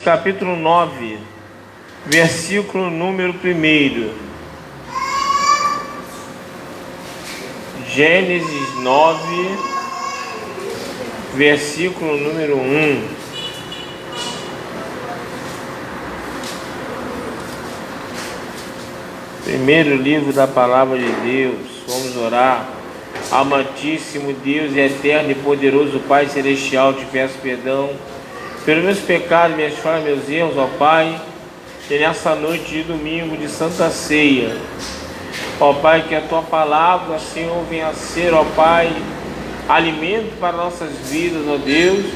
capítulo 9, versículo número 1. Gênesis 9, versículo número 1. Primeiro livro da palavra de Deus. Vamos orar. Amantíssimo Deus e eterno e poderoso Pai Celestial, te peço perdão pelos meus pecados, minhas falhas, meus erros, ó Pai. E nessa noite de domingo de Santa Ceia, ó Pai, que a Tua palavra, Senhor, venha a ser, ó Pai, alimento para nossas vidas, ó Deus,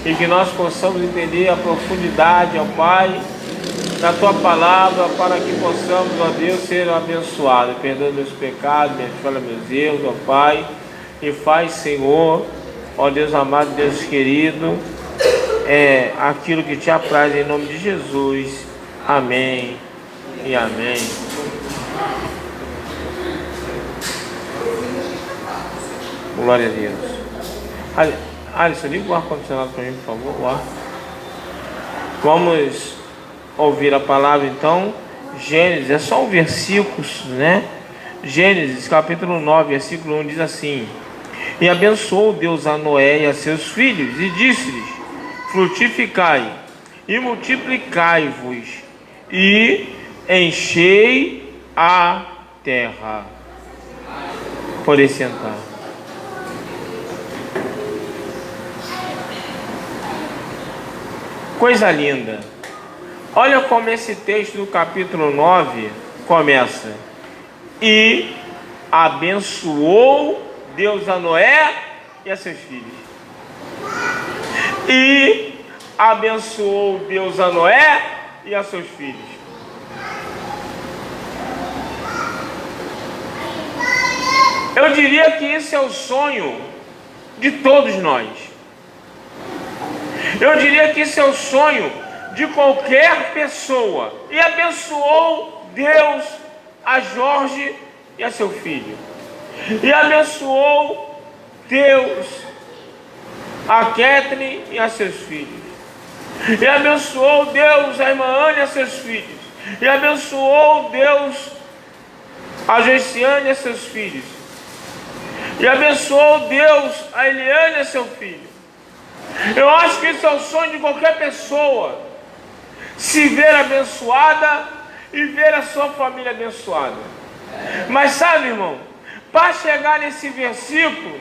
e que nós possamos entender a profundidade, ó Pai, da Tua palavra, para que possamos, ó Deus, ser abençoados. Perdoa meus pecados, minhas falhas, meus erros, ó Pai, e faz, Senhor, ó Deus amado, Deus querido, aquilo que Te apraz, em nome de Jesus. Amém e amém. Glória a Deus. Alisson, liga o ar-condicionado para mim, por favor. O ar. Vamos ouvir a palavra então. Gênesis, é só um versículo, né? Gênesis capítulo 9, versículo 1 diz assim: E abençoou Deus a Noé e a seus filhos, e disse-lhes: Frutificai e multiplicai-vos, e enchei a terra. Podem sentar. Coisa linda. Olha como esse texto do capítulo 9 começa. E abençoou Deus a Noé e a seus filhos. E abençoou Deus a Noé e a seus filhos. Eu diria que esse é o sonho de todos nós. Eu diria que esse é o sonho de qualquer pessoa. E abençoou Deus a Jorge e a seu filho. E abençoou Deus a Kathleen e a seus filhos. E abençoou Deus a irmã Ana e a seus filhos. E abençoou Deus a Joiciane e a seus filhos. E abençoou Deus a Eliane e a seu filho. Eu acho que esse é o sonho de qualquer pessoa, se ver abençoada e ver a sua família abençoada. Mas sabe, irmão, para chegar nesse versículo,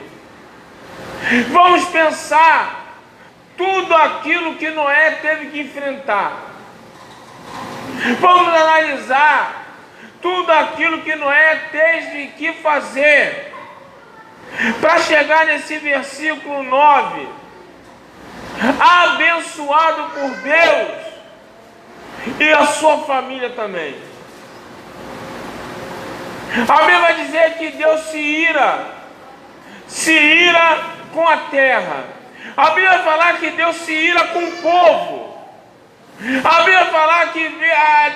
vamos pensar tudo aquilo que Noé teve que enfrentar. Vamos analisar tudo aquilo que Noé teve que fazer para chegar nesse versículo 9. Abençoado por Deus e a sua família também. A Bíblia vai dizer que Deus se ira com a terra. A Bíblia vai falar que Deus se ira com o povo. A Bíblia vai falar que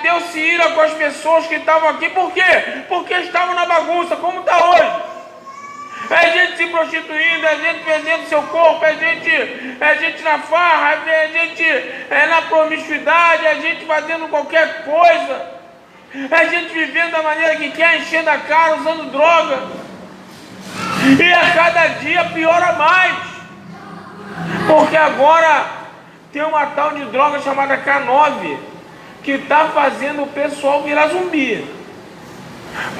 Deus se ira com as pessoas que estavam aqui. Por quê? Porque estavam na bagunça, como está hoje. É gente se prostituindo, é gente vendendo seu corpo, é gente na farra, é gente na promiscuidade, é gente fazendo qualquer coisa, é gente vivendo da maneira que quer, enchendo a cara, usando droga. E a cada dia piora mais, porque agora tem uma tal de droga chamada K9 que está fazendo o pessoal virar zumbi.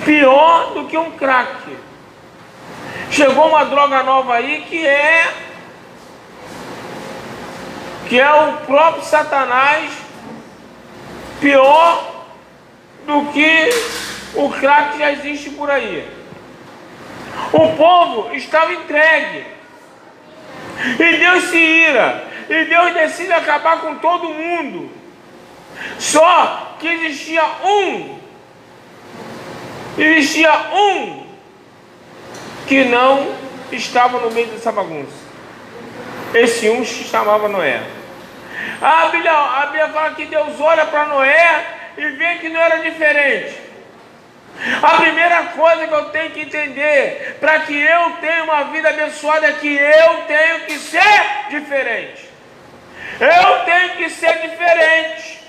Pior do que um crack. Chegou uma droga nova aí que é o próprio Satanás, pior do que o crack que já existe por aí. O povo estava entregue e Deus se ira, e Deus decide acabar com todo mundo. Só que existia um que não estava no meio dessa bagunça. Esse um se chamava Noé. A Bíblia fala que Deus olha para Noé e vê que não era diferente. A primeira coisa que eu tenho que entender, para que eu tenha uma vida abençoada, é que eu tenho que ser diferente. Eu tenho que ser diferente.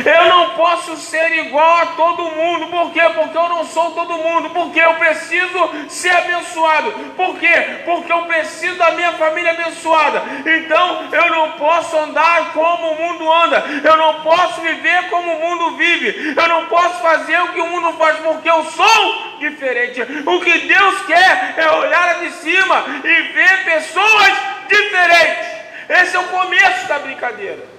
Eu não posso ser igual a todo mundo. Por quê? Porque eu não sou todo mundo. Porque eu preciso ser abençoado. Por quê? Porque eu preciso da minha família abençoada. Então eu não posso andar como o mundo anda. Eu não posso viver como o mundo vive. Eu não posso fazer o que o mundo faz, porque eu sou diferente. O que Deus quer é olhar de cima e ver pessoas diferentes. Esse é o começo da brincadeira.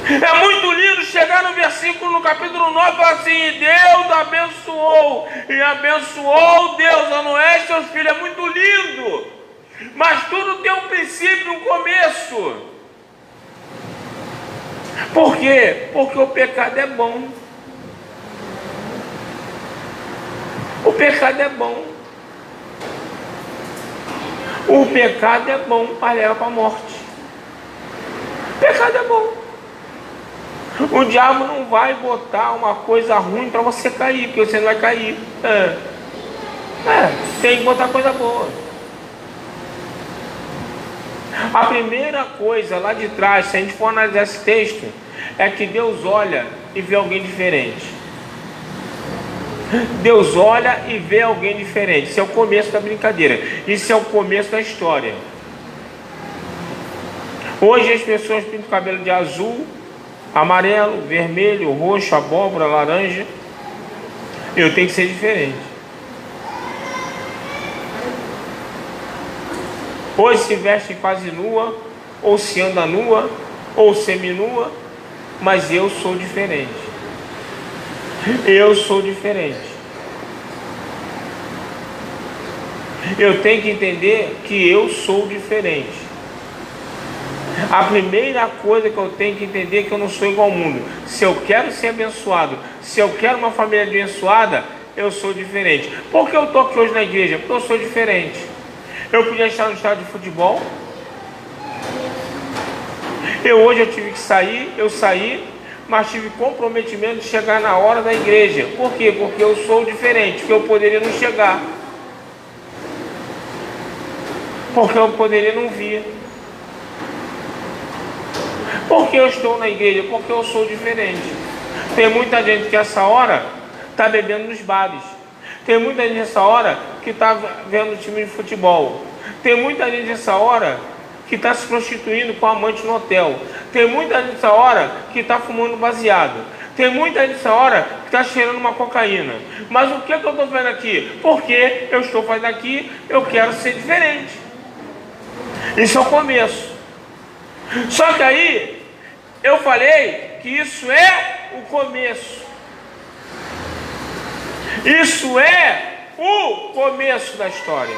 É muito lindo chegar no versículo, no capítulo 9, e falar assim: e Deus abençoou, e abençoou Deus a Noé e seus filhos. É muito lindo, mas tudo tem um princípio, um começo. Por quê? Porque o pecado é bom. O pecado é bom. O pecado é bom para levar para a morte. O pecado é bom. O diabo não vai botar uma coisa ruim para você cair, porque você não vai cair. Tem que botar coisa boa. A primeira coisa lá de trás, se a gente for analisar esse texto, é que Deus olha e vê alguém diferente. Deus olha e vê alguém diferente. Isso é o começo da brincadeira. Isso é o começo da história. Hoje as pessoas pintam o cabelo de azul, amarelo, vermelho, roxo, abóbora, laranja. Eu tenho que ser diferente. Hoje se veste quase nua, ou se anda nua, ou seminua, mas eu sou diferente. Eu sou diferente. Eu tenho que entender que eu sou diferente. A primeira coisa que eu tenho que entender é que eu não sou igual ao mundo. Se eu quero ser abençoado, se eu quero uma família abençoada, eu sou diferente. Por que eu estou aqui hoje na igreja? Porque eu sou diferente. Eu podia estar no estádio de futebol. Hoje eu tive que sair, eu saí, mas tive comprometimento de chegar na hora da igreja. Por quê? Porque eu sou diferente, porque eu poderia não chegar. Porque eu poderia não vir. Por que eu estou na igreja? Porque eu sou diferente. Tem muita gente que essa hora está bebendo nos bares. Tem muita gente essa hora que está vendo time de futebol. Tem muita gente essa hora que está se prostituindo com amante no hotel. Tem muita gente essa hora que está fumando baseado. Tem muita gente essa hora que está cheirando uma cocaína. Mas o que eu estou vendo aqui? Porque eu estou fazendo aqui, eu quero ser diferente. Isso é o começo. Só que aí eu falei que isso é o começo. Isso é o começo da história.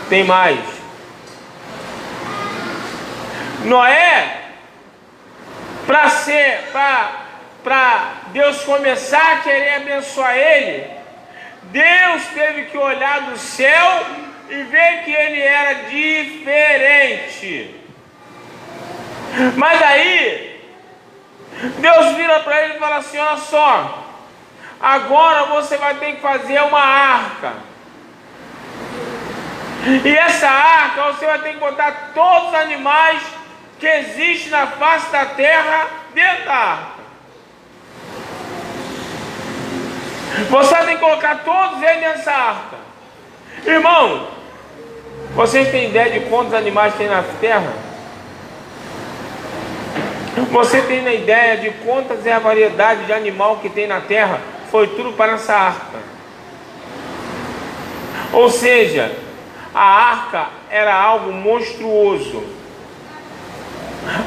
Tem mais. Noé, para Deus começar a querer abençoar ele, Deus teve que olhar do céu e ver que ele era diferente. Mas aí Deus vira para ele e fala assim: olha só, agora você vai ter que fazer uma arca. E essa arca você vai ter que botar todos os animais que existem na face da terra dentro da arca. Você vai ter que colocar todos eles nessa arca. Irmão, vocês têm ideia de quantos animais tem na terra? Você tem ideia de quantas é a variedade de animal que tem na terra? Foi tudo para essa arca. Ou seja, a arca era algo monstruoso.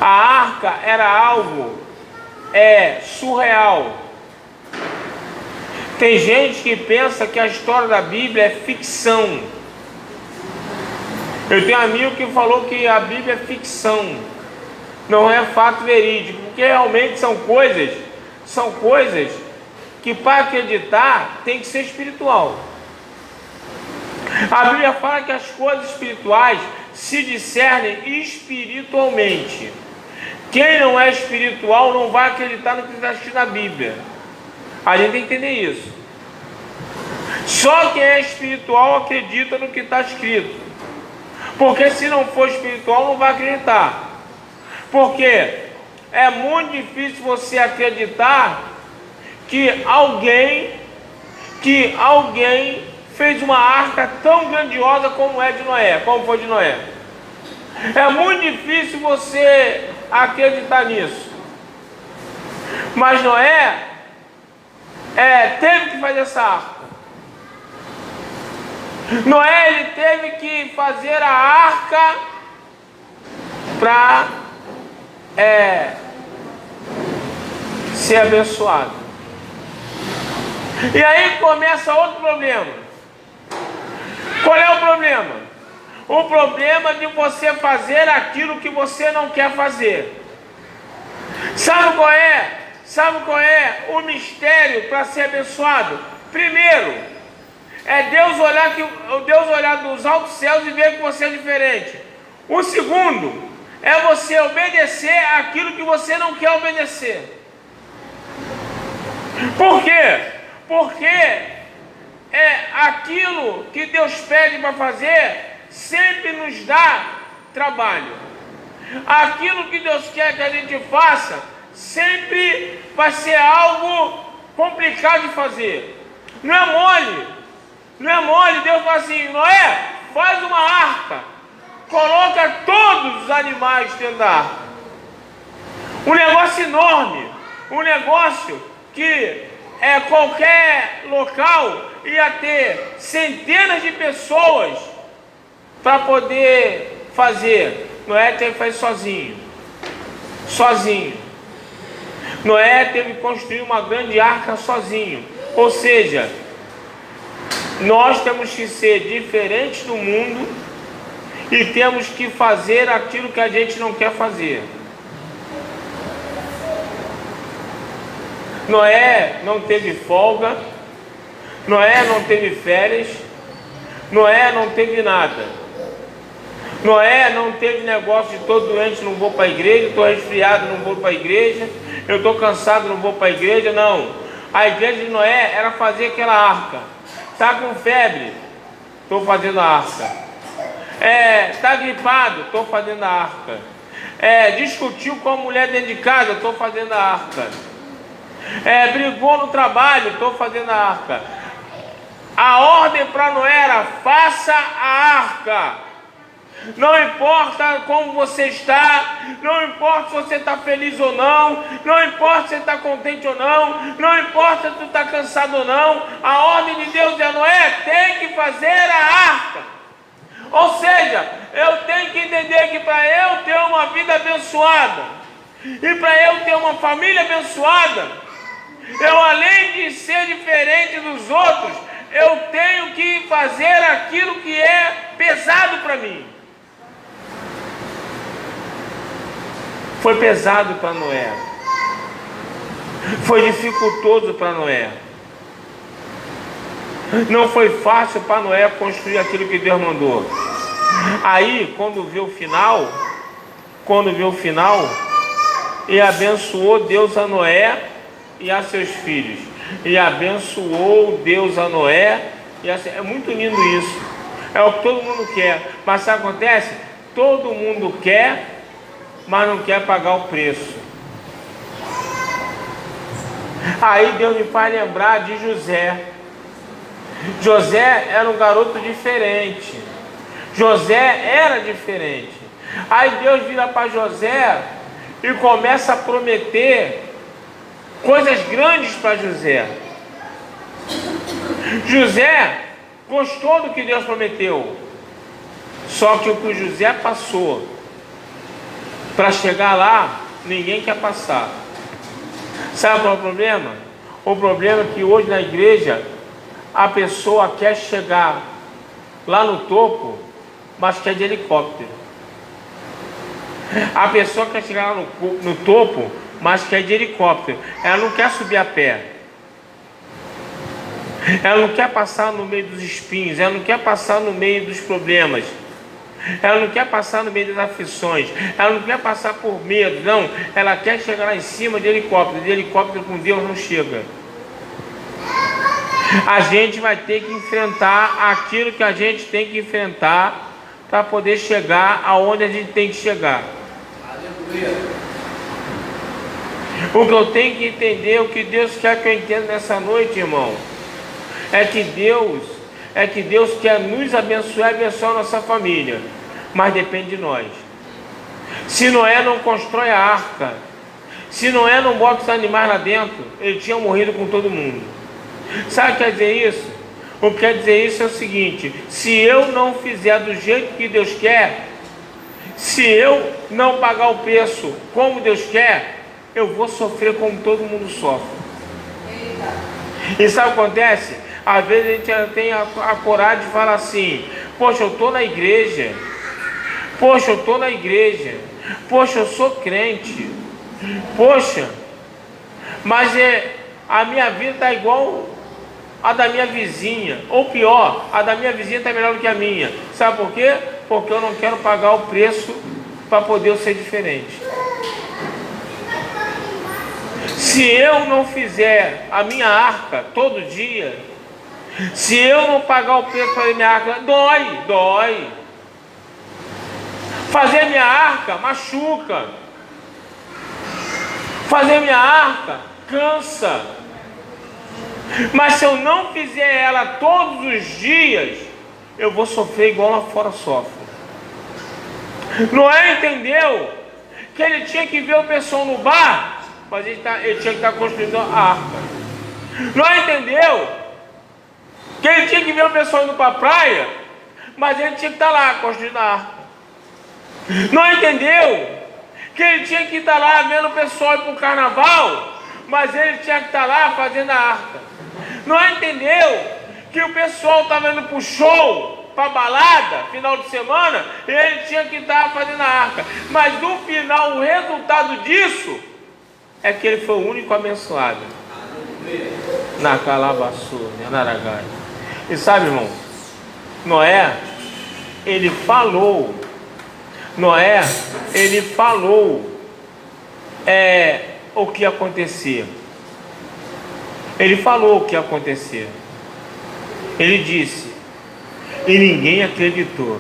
A arca era algo surreal. Tem gente que pensa que a história da Bíblia é ficção. Eu tenho um amigo que falou que a Bíblia é ficção, não é fato verídico, porque realmente são coisas que para acreditar tem que ser espiritual. A Bíblia fala que as coisas espirituais se discernem espiritualmente. Quem não é espiritual não vai acreditar no que está escrito na Bíblia. A gente tem que entender isso. Só quem é espiritual acredita no que está escrito. Porque se não for espiritual, não vai acreditar. Porque é muito difícil você acreditar que alguém fez uma arca tão grandiosa como é de Noé, como foi de Noé. É muito difícil você acreditar nisso. Mas Noé teve que fazer essa arca. Noé, ele teve que fazer a arca para ser abençoado. E aí começa outro problema. Qual é o problema? O problema de você fazer aquilo que você não quer fazer. Sabe qual é? Sabe qual é o mistério para ser abençoado? Primeiro, é Deus olhar dos altos céus e ver que você é diferente. O segundo, é você obedecer aquilo que você não quer obedecer. Por quê? Porque aquilo que Deus pede para fazer sempre nos dá trabalho. Aquilo que Deus quer que a gente faça sempre vai ser algo complicado de fazer. Não é mole. Não é mole. Deus fala assim: Noé, faz uma arca, coloca todos os animais dentro da arca. Um negócio enorme, um negócio que qualquer local ia ter centenas de pessoas para poder fazer. Noé teve que fazer sozinho. Noé teve que construir uma grande arca sozinho. Ou seja, nós temos que ser diferentes do mundo e temos que fazer aquilo que a gente não quer fazer. Noé não teve folga, Noé não teve férias, Noé não teve nada. Noé não teve negócio de: estou doente, não vou para a igreja, estou resfriado, não vou para a igreja, eu estou cansado, não vou para a igreja. Não, a igreja de Noé era fazer aquela arca. Está com febre? Estou fazendo a arca. Está gripado? Estou fazendo a arca. Discutiu com a mulher dentro de casa? Estou fazendo a arca. Brigou no trabalho? Estou fazendo a arca. A ordem para Noé era: faça a arca. Não importa como você está, não importa se você está feliz ou não, não importa se você está contente ou não importa se você está cansado ou não, a ordem de Deus é: Noé, tem que fazer a arca. Ou seja, eu tenho que entender que para eu ter uma vida abençoada e para eu ter uma família abençoada, eu, além de ser diferente dos outros, eu tenho que fazer aquilo que é pesado para mim. Foi pesado para Noé, foi dificultoso para Noé, não foi fácil para Noé construir aquilo que Deus mandou. Aí, quando viu o final, e abençoou Deus a Noé e a seus filhos, e abençoou Deus a Noé é muito lindo isso, é o que todo mundo quer. Mas sabe o que acontece? Todo mundo quer, mas não quer pagar o preço. Aí Deus me faz lembrar de José. José era um garoto diferente. José era diferente. Aí Deus vira para José e começa a prometer coisas grandes para José. José gostou do que Deus prometeu. Só que o que o José passou para chegar lá, ninguém quer passar. Sabe qual é o problema? O problema é que hoje na igreja a pessoa quer chegar lá no topo, mas quer de helicóptero. A pessoa quer chegar lá no topo, mas quer de helicóptero. Ela não quer subir a pé. Ela não quer passar no meio dos espinhos. Ela não quer passar no meio dos problemas. Ela não quer passar no meio das aflições. Ela não quer passar por medo. Não, ela quer chegar lá em cima de helicóptero. De helicóptero com Deus não chega. A gente vai ter que enfrentar aquilo que a gente tem que enfrentar para poder chegar aonde a gente tem que chegar. O que eu tenho que entender, o que Deus quer que eu entenda nessa noite, irmão, é que Deus quer nos abençoar e abençoar a nossa família, mas depende de nós. Se Noé não constrói a arca, se Noé não bota os animais lá dentro, ele tinha morrido com todo mundo. Sabe o que quer dizer isso? O que quer dizer isso é o seguinte: se eu não fizer do jeito que Deus quer, se eu não pagar o preço como Deus quer, eu vou sofrer como todo mundo sofre. E sabe o que acontece? Às vezes a gente tem a coragem de falar assim: poxa, eu estou na igreja, poxa, eu estou na igreja, poxa, eu sou crente, poxa, mas a minha vida está igual a da minha vizinha, ou pior, a da minha vizinha está melhor do que a minha. Sabe por quê? Porque eu não quero pagar o preço para poder eu ser diferente. Se eu não fizer a minha arca todo dia, se eu não pagar o preço para a minha arca, dói. Fazer minha arca machuca. Fazer minha arca cansa. Mas se eu não fizer ela todos os dias, eu vou sofrer igual lá fora sofre. Noé entendeu que ele tinha que ver o pessoal no bar, mas ele tinha que estar construindo a arca. Noé entendeu que ele tinha que ver o pessoal indo para a praia, mas ele tinha que estar lá construindo a arca. Noé entendeu que ele tinha que estar lá vendo o pessoal ir para o carnaval, mas ele tinha que estar lá fazendo a arca. Noé entendeu que o pessoal estava indo para o show, para a balada, final de semana, e ele tinha que estar fazendo a arca. Mas no final, o resultado disso é que ele foi o único abençoado. Na Calabaçu, na Aragai. E sabe, irmão, Noé, ele falou o que ia acontecer. Ele falou o que ia acontecer. Ele disse, e ninguém acreditou.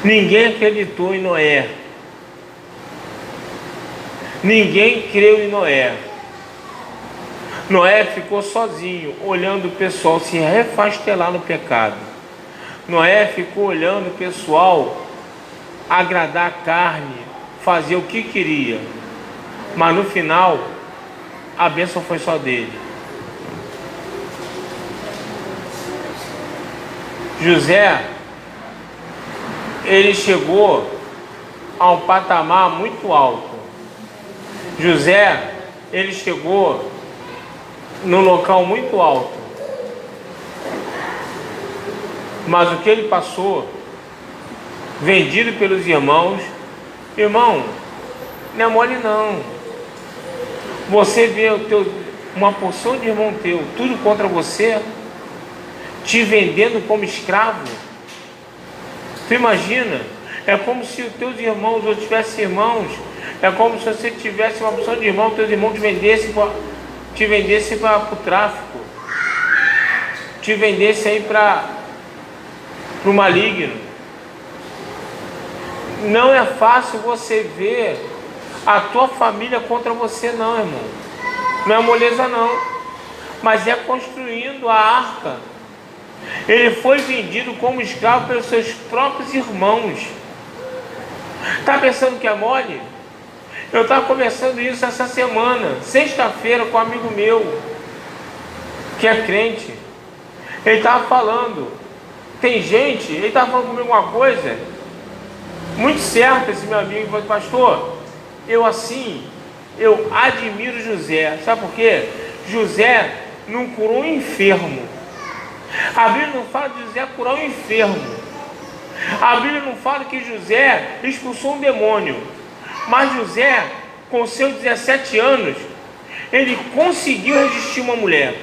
Ninguém acreditou em Noé. Ninguém creu em Noé. Noé ficou sozinho, olhando o pessoal se refastelar no pecado. Noé ficou olhando o pessoal agradar a carne, fazer o que queria. Mas no final, a bênção foi só dele. José, ele chegou a um patamar muito alto. José, ele chegou num local muito alto. Mas o que ele passou, vendido pelos irmãos, irmão, não é mole não. Você vê uma porção de irmão teu, tudo contra você, te vendendo como escravo. Tu imagina? É como se os teus irmãos, ou tivesse irmãos, é como se você tivesse uma porção de irmãos, teus irmãos te vendessem para o tráfico, te vendesse aí para o maligno. Não é fácil você ver a tua família contra você não, irmão. Não é moleza não, mas é construindo a arca. Ele foi vendido como escravo pelos seus próprios irmãos. Está pensando que é mole? Eu estava conversando isso essa semana, sexta-feira, com um amigo meu que é crente. Ele estava falando, tem gente, ele estava falando comigo uma coisa muito certa. Esse meu amigo falou, pastor, eu admiro José. Sabe por quê? José não curou um enfermo. A Bíblia não fala de José curar um enfermo. A Bíblia não fala que José expulsou um demônio. Mas José, com seus 17 anos, ele conseguiu resistir uma mulher.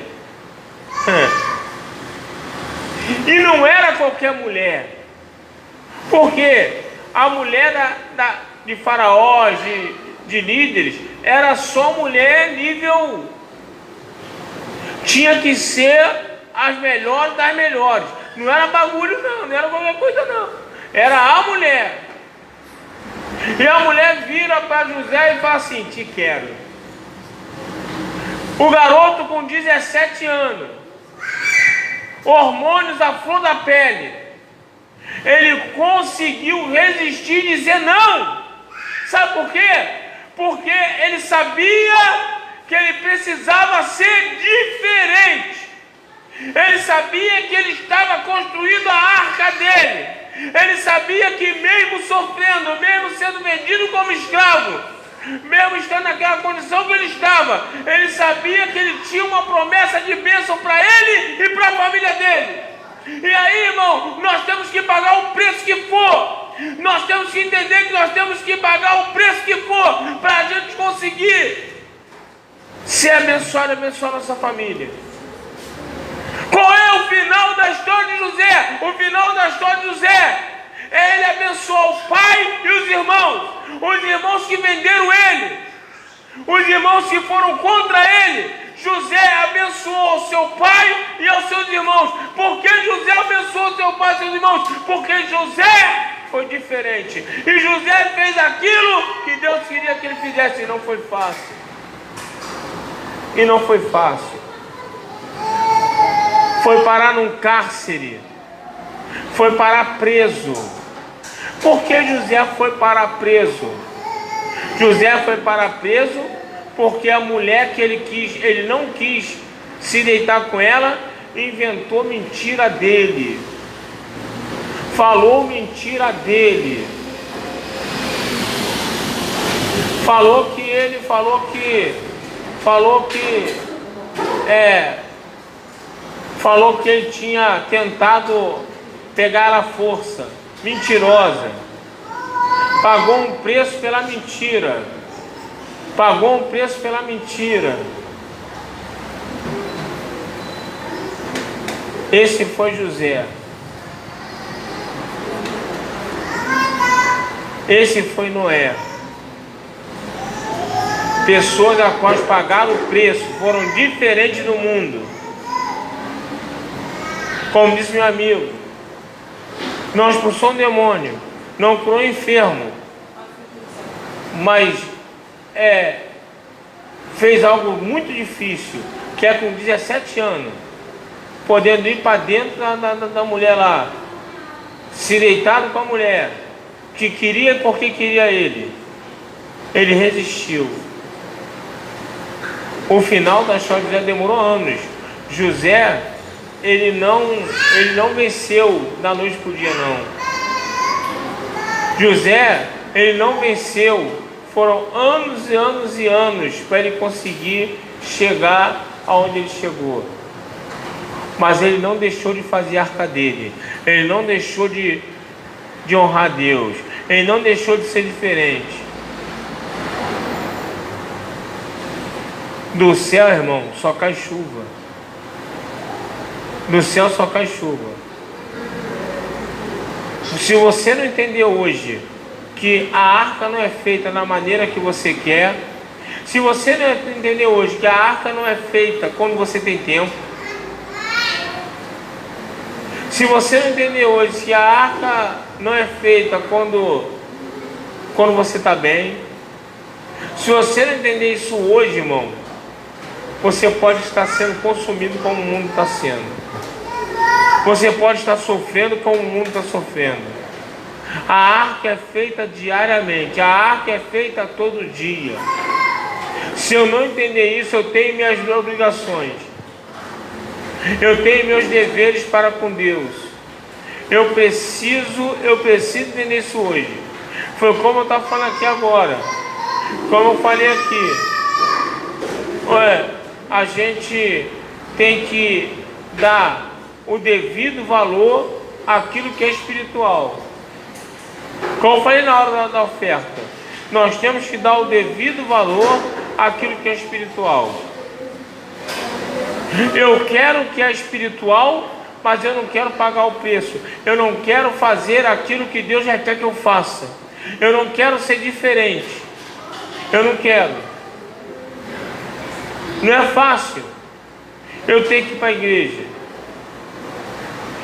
E não era qualquer mulher. Porque a mulher de faraós, de líderes, era só mulher nível... Tinha que ser as melhores das melhores. Não era bagulho não, não era qualquer coisa não. Era a mulher. E a mulher vira para José e fala assim: te quero. O garoto com 17 anos, hormônios à flor da pele, ele conseguiu resistir e dizer não. Sabe por quê? Porque ele sabia que ele precisava ser diferente. Ele sabia que ele estava construindo a arca dele. Ele sabia que mesmo sofrendo, mesmo sendo vendido como escravo, mesmo estando naquela condição que ele estava, ele sabia que ele tinha uma promessa de bênção para ele e para a família dele. E aí, irmão, nós temos que pagar o preço que for. Nós temos que entender que nós temos que pagar o preço que for para a gente conseguir ser abençoado e abençoar nossa família. Qual é o final da história de José? O final da história de José, ele abençoou o pai e os irmãos que venderam ele, os irmãos que foram contra ele. José abençoou seu pai e aos seus irmãos. Por que José abençoou seu pai e seus irmãos? Porque José foi diferente. E José fez aquilo que Deus queria que ele fizesse. E não foi fácil. E não foi fácil. Foi parar num cárcere. Foi parar preso. Por que José foi parar preso? José foi parar preso porque a mulher que ele não quis se deitar com ela, inventou mentira dele. Falou mentira dele. Falou que ele tinha tentado pegar ela à força. Mentirosa. Pagou um preço pela mentira. Pagou um preço pela mentira. Esse foi José. Esse foi Noé. Pessoas a quais pagaram o preço, foram diferentes do mundo. Como disse meu amigo, não expulsou um demônio, não curou enfermo, mas fez algo muito difícil, que é com 17 anos, podendo ir para dentro da mulher lá, se deitado com a mulher, que queria porque queria ele resistiu. O final da história de José demorou anos. José, ele não venceu da noite para o dia, não. José, ele não venceu. Foram anos e anos e anos para ele conseguir chegar aonde ele chegou. Mas ele não deixou de fazer a arca dele. Ele não deixou de honrar Deus. Ele não deixou de ser diferente. Do céu, irmão, só cai chuva. Do céu só cai chuva. Se você não entender hoje que a arca não é feita da maneira que você quer, se você não entender hoje que a arca não é feita quando você tem tempo, se você não entender hoje que a arca não é feita quando você está bem, se você não entender isso hoje, irmão, você pode estar sendo consumido como o mundo está sendo. Você pode estar sofrendo como o mundo está sofrendo. A arca é feita diariamente. A arca é feita todo dia. Se eu não entender isso, eu tenho minhas obrigações. Eu tenho meus deveres para com Deus. Eu preciso entender isso hoje. Foi como eu estava falando aqui agora. Como eu falei aqui. A gente tem que dar o devido valor àquilo que é espiritual. Como eu falei na hora da oferta, nós temos que dar o devido valor àquilo que é espiritual. Eu quero que é espiritual, mas eu não quero pagar o preço. Eu não quero fazer aquilo que Deus já quer que eu faça. Eu não quero ser diferente. Eu não quero. Não é fácil. Eu tenho que ir para a igreja.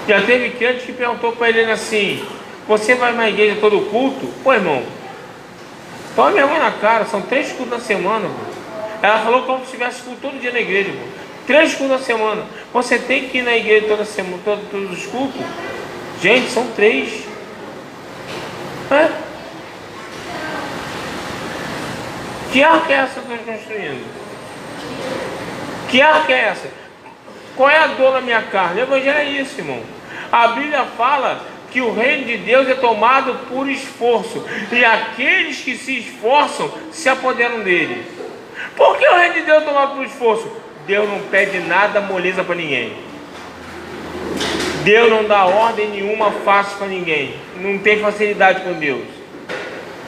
Já teve crente que perguntou para ele assim: você vai na igreja todo culto? Pô, irmão, toma vergonha na cara, são 3 cultos na semana. Pô. Ela falou como se tivesse culto todo dia na igreja. Pô. 3 cultos na semana. Você tem que ir na igreja toda semana, todos os cultos? Gente, são 3. É? Que arca é essa que eu estou construindo? Que arca é essa? Qual é a dor na minha carne? O evangelho é isso, irmão. A Bíblia fala que o reino de Deus é tomado por esforço, e aqueles que se esforçam se apoderam dele. Por que o reino de Deus é tomado por esforço? Deus não pede nada moleza para ninguém. Deus não dá ordem nenhuma fácil para ninguém. Não tem facilidade com Deus.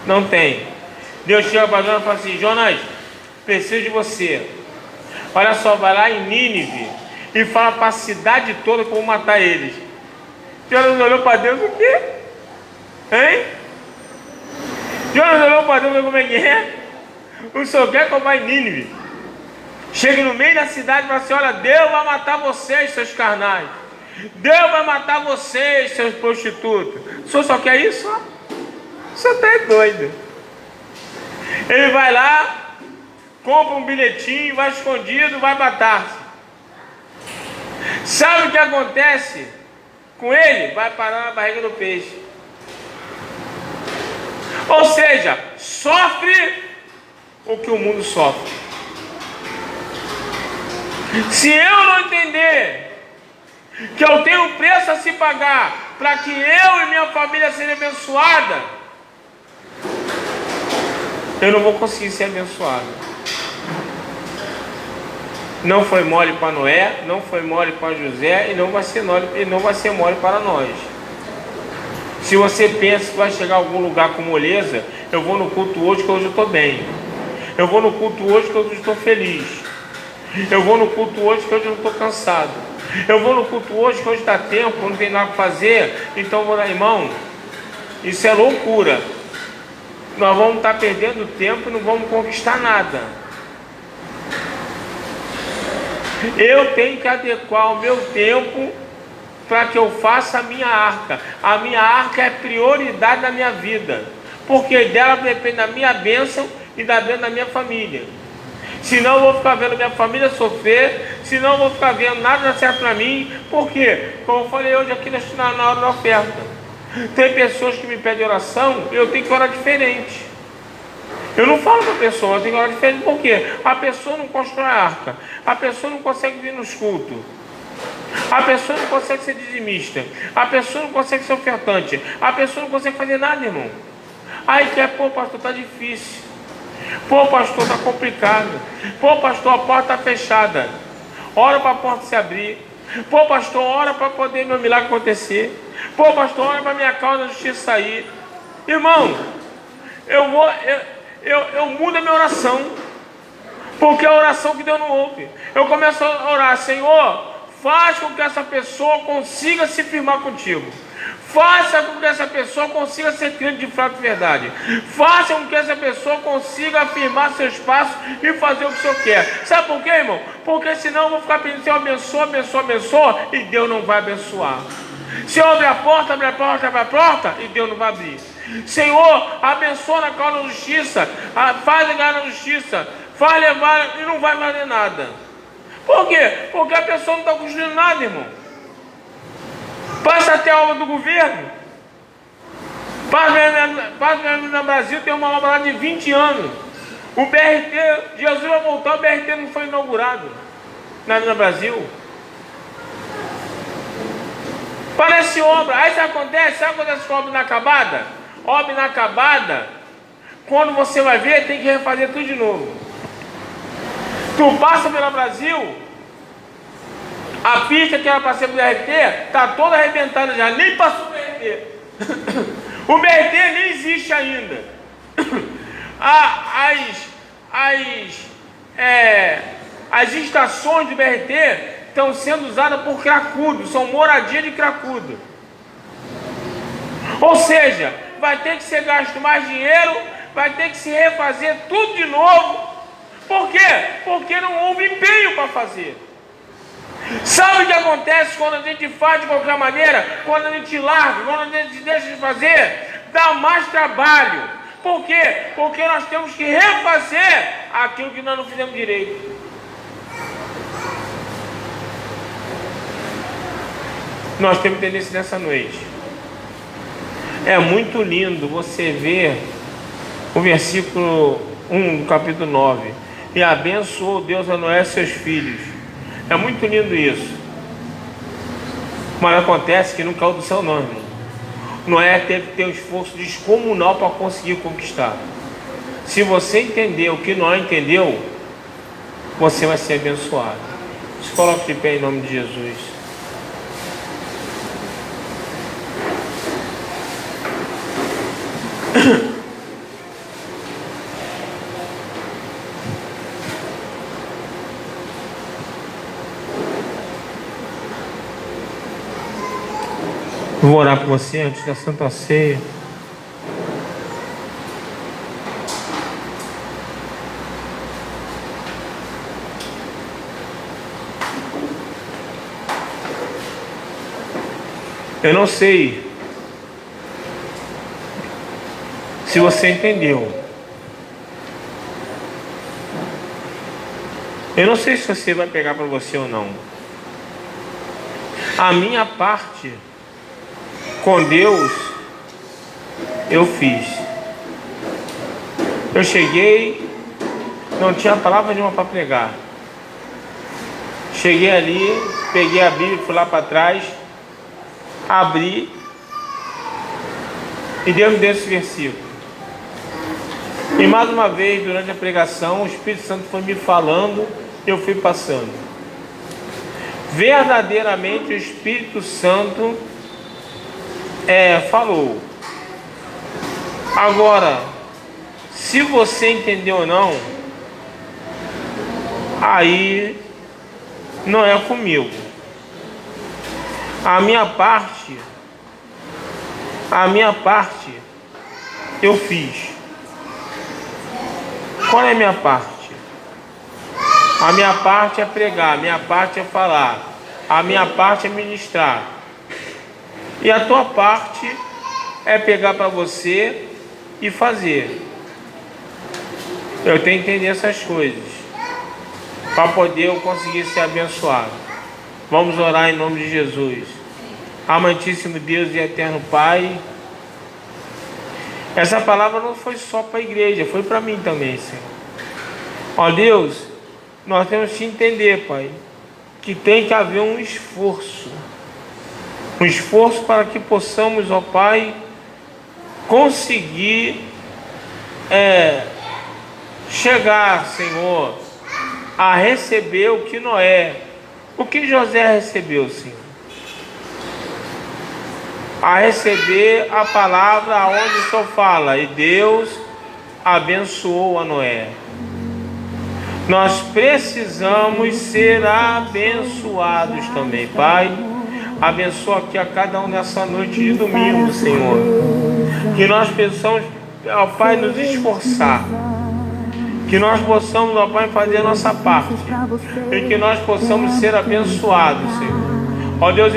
Não tem. Deus chega para Jonas e fala assim: Jonas, preciso de você. Olha só, vai lá em Nínive e fala para a cidade toda que eu vou matar eles. Jonas olhou para Deus: o quê? Hein? Jonas olhou para Deus e falou: como é que é? O senhor quer que eu vá em Nínive? Chega no meio da cidade e fala assim: olha, Deus vai matar vocês, seus carnais. Deus vai matar vocês, seus prostitutos. O senhor só quer isso? O senhor está doido. Ele vai lá, compra um bilhetinho, vai escondido, vai matar-se. Sabe o que acontece com ele? Vai parar na barriga do peixe. Ou seja, sofre o que o mundo sofre. Se eu não entender que eu tenho um preço a se pagar para que eu e minha família sejam abençoadas, eu não vou conseguir ser abençoado. Não foi mole para Noé, não foi mole para José, e não vai ser mole para nós. Se você pensa que vai chegar a algum lugar com moleza, eu vou no culto hoje que hoje eu estou bem. Eu vou no culto hoje que hoje eu estou feliz. Eu vou no culto hoje que hoje eu não estou cansado. Eu vou no culto hoje que hoje dá tempo, não tem nada para fazer, então vou lá, irmão. Isso é loucura. Nós vamos estar perdendo tempo e não vamos conquistar nada. Eu tenho que adequar o meu tempo para que eu faça a minha arca. A minha arca é prioridade na minha vida, porque dela depende da minha bênção e da bênção da minha família. Senão eu vou ficar vendo minha família sofrer, senão eu vou ficar vendo nada dar certo para mim. Por quê? Como eu falei hoje aqui na hora da oferta, tem pessoas que me pedem oração, eu tenho que orar diferente. Eu não falo para a pessoa, eu tenho que orar diferente. Por quê? A pessoa não constrói a arca, a pessoa não consegue vir nos cultos, a pessoa não consegue ser dizimista, a pessoa não consegue ser ofertante, a pessoa não consegue fazer nada, irmão. Aí quer, pô, pastor, está difícil. Pô, pastor, está complicado. Pô, pastor, a porta está fechada. Ora para a porta se abrir. Pô, pastor, ora para poder meu milagre acontecer. Pô, pastor, ora para minha causa da justiça sair. Irmão, eu mudo a minha oração, porque é a oração que Deus não ouve. Eu começo a orar: Senhor, faz com que essa pessoa consiga se firmar contigo. Faça com que essa pessoa consiga ser crente de fato e verdade. Faça com que essa pessoa consiga afirmar seus passos e fazer o que o Senhor quer. Sabe por quê, irmão? Porque senão eu vou ficar pedindo: Senhor, abençoa, abençoa, abençoa, e Deus não vai abençoar. Senhor, abre a porta, abre a porta, abre a porta, e Deus não vai abrir. Senhor, abençoa na causa da justiça, faz ligar na justiça, faz levar, e não vai valer nada. Por quê? Porque a pessoa não está construindo nada, irmão. Passa até a obra do governo. Passa no Brasil, tem uma obra lá de 20 anos. O BRT, Jesus vai voltar, o BRT não foi inaugurado no Brasil. Parece obra. Aí sabe o que acontece? Sabe o que acontece com a obra inacabada? Obra inacabada, quando você vai ver, tem que refazer tudo de novo. Tu passa pelo Brasil, a pista que era para ser do BRT está toda arrebentada já, nem passou o BRT. O BRT nem existe ainda. As estações do BRT estão sendo usadas por cracudo, são moradia de cracudo. Ou seja, vai ter que ser gasto mais dinheiro, vai ter que se refazer tudo de novo. Por quê? Porque não houve empenho para fazer. Sabe o que acontece quando a gente faz de qualquer maneira? Quando a gente larga, quando a gente deixa de fazer, dá mais trabalho. Por quê? Porque nós temos que refazer aquilo que nós não fizemos direito. Nós temos que entender isso nessa noite. É muito lindo você ver o versículo 1 do capítulo 9. E abençoou Deus a Noé e seus filhos. É muito lindo isso. Mas acontece que não caiu do céu não, irmão. Noé teve que ter um esforço descomunal para conseguir conquistar. Se você entender o que Noé entendeu, você vai ser abençoado. Se coloque de pé em nome de Jesus. Vou orar por você antes da Santa Ceia. Eu não sei se você entendeu. Eu não sei se você vai pegar para você ou não. A minha parte com Deus eu fiz. Eu cheguei, não tinha palavra nenhuma para pregar. Cheguei ali, peguei a Bíblia, fui lá para trás, abri e Deus me deu esse versículo. E mais uma vez, durante a pregação, o Espírito Santo foi me falando, eu fui passando. Verdadeiramente o Espírito Santo falou. Agora, se você entendeu ou não, aí não é comigo. A minha parte eu fiz. Qual é a minha parte? A minha parte é pregar, a minha parte é falar, a minha parte é ministrar. E a tua parte é pegar para você e fazer. Eu tenho que entender essas coisas para poder eu conseguir ser abençoado. Vamos orar em nome de Jesus. Amantíssimo Deus e eterno Pai, essa palavra não foi só para a igreja, foi para mim também, Senhor. Ó Deus, nós temos que entender, Pai, que tem que haver um esforço para que possamos, ó Pai, conseguir chegar, Senhor, a receber o que Noé, o que José recebeu, Senhor, a receber a palavra onde o Senhor fala, e Deus abençoou a Noé. Nós precisamos ser abençoados também, Pai. Abençoa aqui a cada um nessa noite de domingo, Senhor. Que nós possamos, ó Pai, nos esforçar. Que nós possamos, ó Pai, fazer a nossa parte. E que nós possamos ser abençoados, Senhor. Ó Deus,